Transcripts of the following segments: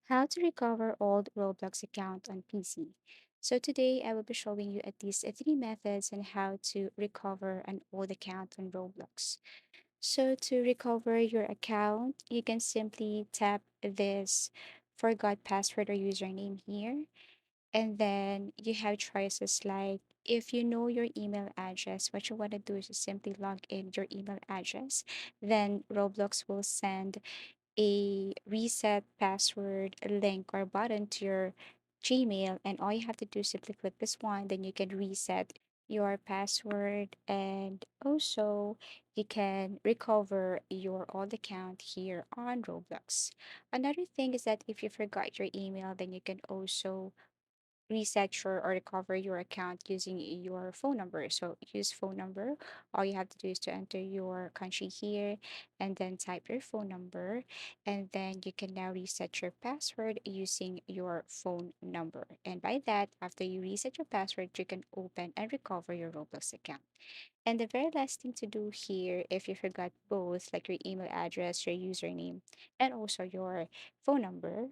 How to recover old Roblox account on PC. So today I will be showing you at least three methods on how to recover an old account on Roblox. So to recover your account, you can simply tap this forgot password or username here. And then you have choices like if you know your email address, what you want to do is just simply log in your email address. Then Roblox will send a reset password link or button to your Gmail, and all you have to do is simply click this one, then you can reset your password, and also you can recover your old account here on Roblox. Another thing is that if you forgot your email, then you can also reset your or recover your account using your phone number. So use phone number. All you have to do is to enter your country here and then type your phone number. And then you can now reset your password using your phone number. And by that, after you reset your password, you can open and recover your Roblox account. And the very last thing to do here, if you forgot both, like your email address, your username, and also your phone number,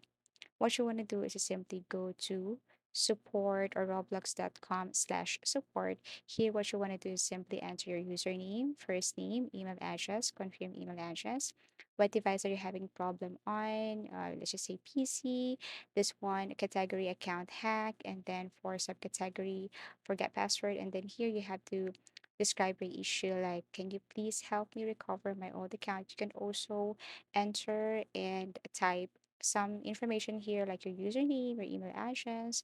what you want to do is to simply go to support or roblox.com/support. Here, what you want to do is simply enter your username, first name, email address, confirm email address. What device are you having problem on? Let's just say PC. This one category account hack, and then for subcategory forget password. And then here you have to describe your issue like, can you please help me recover my old account? You can also enter and type some information here like your username, your email address,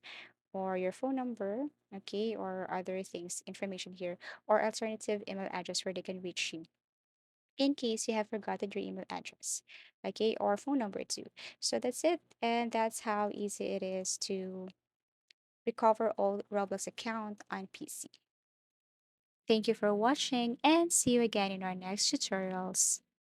or your phone number, okay, or other things, information here, or alternative email address where they can reach you in case you have forgotten your email address, okay, or phone number too. So that's it, and that's how easy it is to recover all Roblox account on PC. Thank you for watching and see you again in our next tutorials.